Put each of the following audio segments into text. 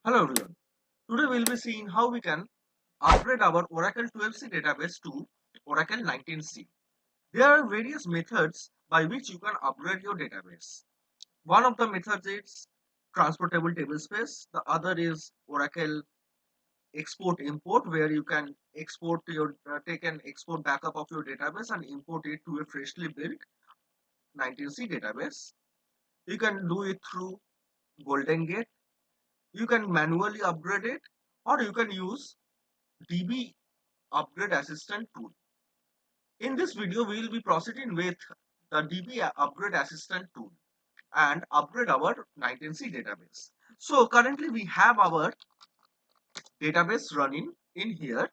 Hello everyone. Today we'll be seeing how we can upgrade our Oracle 12c database to Oracle 19c. There are various methods by which you can upgrade your database. One of the methods is transportable tablespace. The other is Oracle export import, where you can export your take an export backup of your database and import it to a freshly built 19c database. You can do it through Golden Gate. You can manually upgrade it, or you can use DB Upgrade Assistant tool. In this video, we will be proceeding with the DB Upgrade Assistant tool and upgrade our 19c database. So currently we have our database running in here,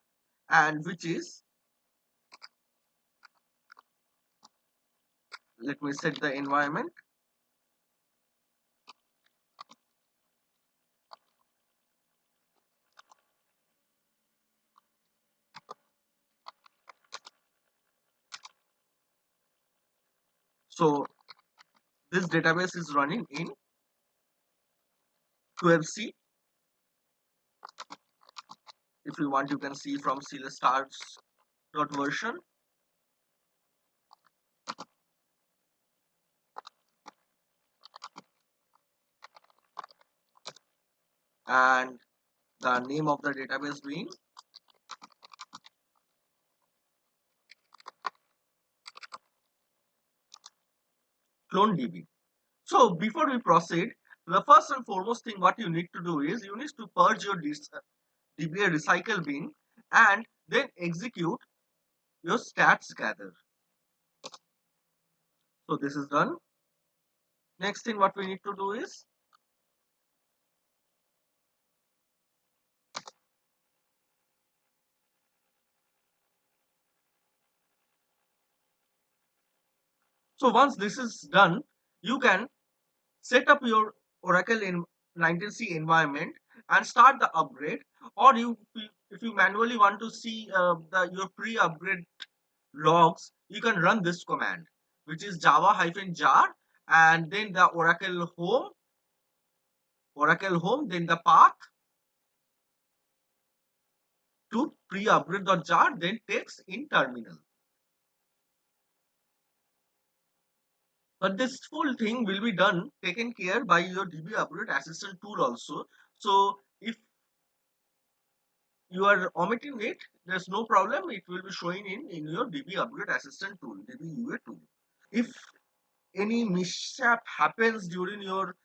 and which is, let me set the environment. So this database is running in 12c. If you want, you can see from cstars.version, and the name of the database being CloneDB. So before we proceed, the first and foremost thing what you need to do is you need to purge your DBA recycle bin and then execute your stats gather. So this is done. Next thing what we need to do is once this is done, you can set up your Oracle in 19c environment and start the upgrade. Or if you manually want to see your pre-upgrade logs, you can run this command, which is java-jar, and then the Oracle home, then the path to pre-upgrade.jar, then text in terminal. But this full thing will be taken care by your DB Upgrade Assistant tool also. So if you are omitting it, there's no problem. It will be showing in your DB Upgrade Assistant tool, DB UA tool. If any mishap happens during your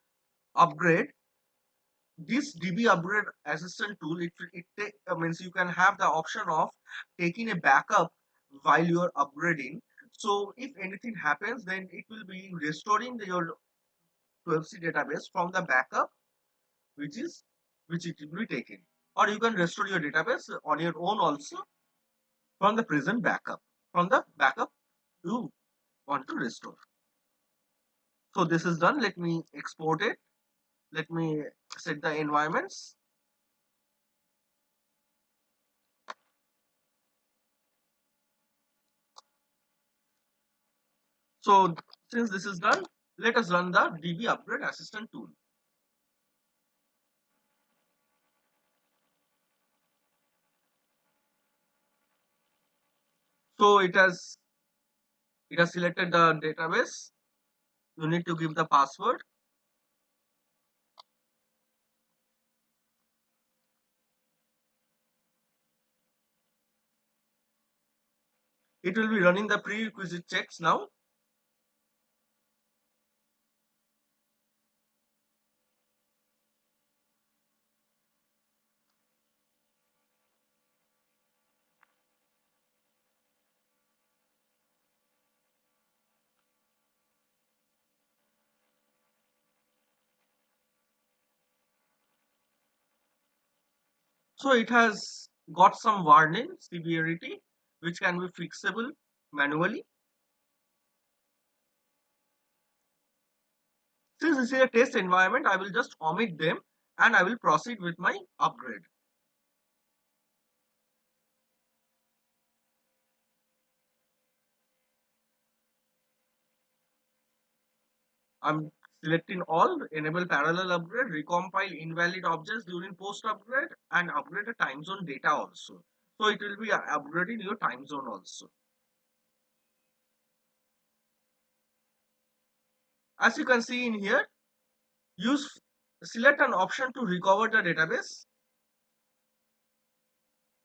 upgrade, this DB Upgrade Assistant tool, means you can have the option of taking a backup while you are upgrading. So if anything happens, then it will be restoring your 12c database from the backup, which it will be taken. Or you can restore your database on your own also from the present backup, from the backup you want to restore. So this is done. Let me export it. Let me set the environments. So since this is done, let us run the DB Upgrade Assistant tool. So it has selected the database. You need to give the password. It will be running the prerequisite checks now. So it has got some warning severity, which can be fixable manually. Since this is a test environment, I will just omit them and I will proceed with my upgrade. I'm Selecting all, enable parallel upgrade, recompile invalid objects during post upgrade, and upgrade the time zone data also. So it will be upgrading your time zone also. As you can see in here, use select an option to recover the database.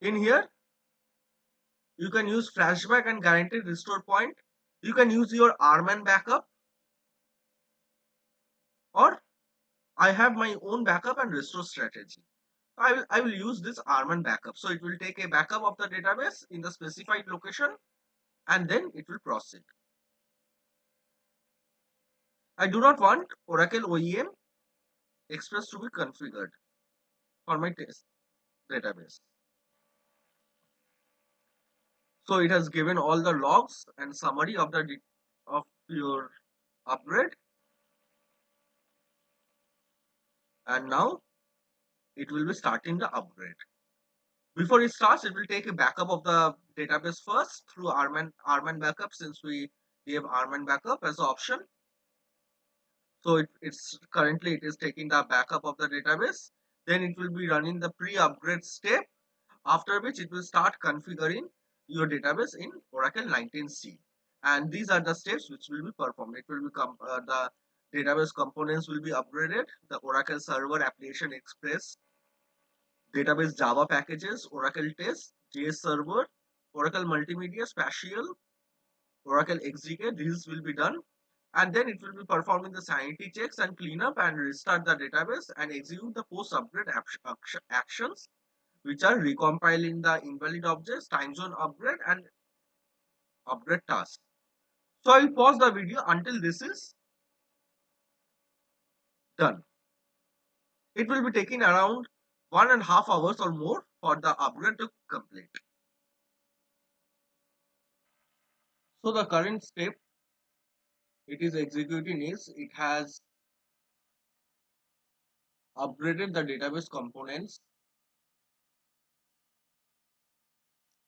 In here, you can use flashback and guaranteed restore point. You can use your RMAN backup, or I have my own backup and restore strategy. I will use this RMAN backup. So it will take a backup of the database in the specified location and then it will proceed. I do not want Oracle OEM Express to be configured for my test database. So it has given all the logs and summary of the of your upgrade, and now it will be starting the upgrade. Before it starts, it will take a backup of the database first through RMAN backup, since we gave RMAN backup as an option. So it's currently it is taking the backup of the database. Then it will be running the pre-upgrade step, after which it will start configuring your database in Oracle 19c. And these are the steps which will be performed. It will become the database components will be upgraded, the Oracle Server Application Express, database Java packages, Oracle Test, JS Server, Oracle Multimedia Spatial, Oracle XDK. These will be done, and then it will be performing the sanity checks and cleanup and restart the database and execute the post upgrade actions, which are recompiling the invalid objects, time zone upgrade, and upgrade tasks. So I will pause the video until this is done. It will be taking around 1.5 hours or more for the upgrade to complete. So the current step it is executing is it has upgraded the database components,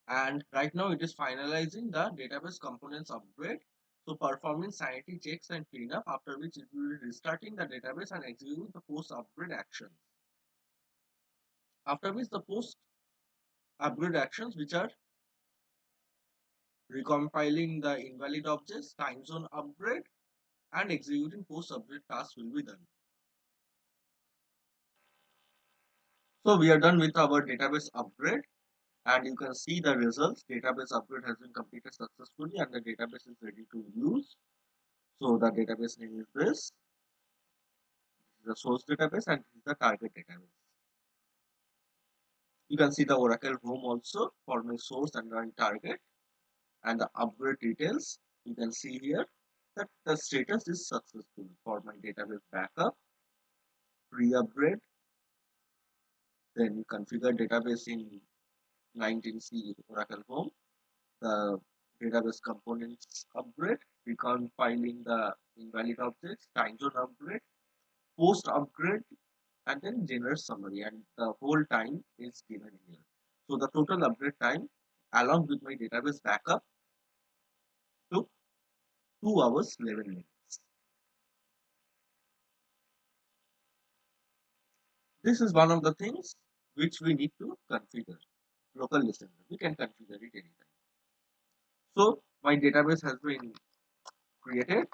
and right now it is finalizing the database components upgrade. So performing sanity checks and cleanup, after which it will be restarting the database and execute the post upgrade actions. After which the post upgrade actions, which are recompiling the invalid objects, time zone upgrade, and executing post upgrade tasks will be done. So we are done with our database upgrade, and you can see the results. Database upgrade has been completed successfully and the database is ready to use. So the database name is this. The source database and this is the target database. You can see the Oracle home also for my source and my target, and the upgrade details. You can see here that the status is successful for my database backup, pre-upgrade, then configure database in 19c Oracle home, the database components upgrade, recompiling the invalid objects, time zone upgrade, post upgrade, and then generate summary, and the whole time is given here. So the total upgrade time along with my database backup took 2 hours 11 minutes. This is one of the things which we need to configure. Local listener, we can configure it anytime. So my database has been created,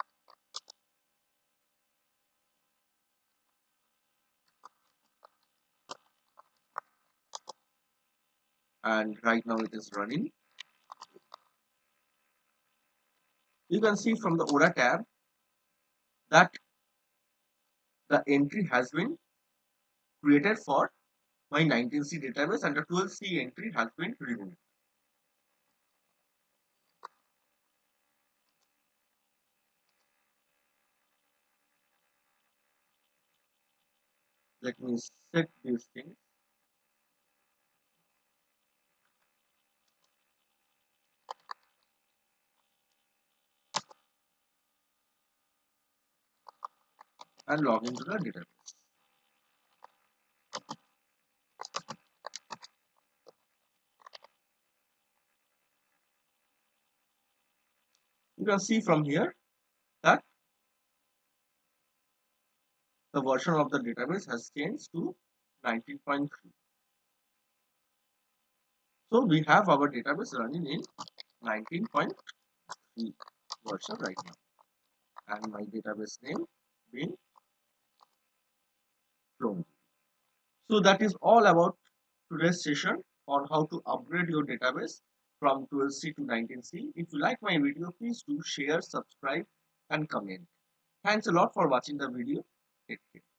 and right now it is running. You can see from the Ora tab that the entry has been created for my 19c database and the 12c entry has been removed. Let me set these things. And log into the database. You can see from here that the version of the database has changed to 19.3. So we have our database running in 19.3 version right now, and my database name being Chrome. So that is all about today's session on how to upgrade your database from 12C to 19C. If you like my video, please do share, subscribe and comment. Thanks a lot for watching the video. Take care.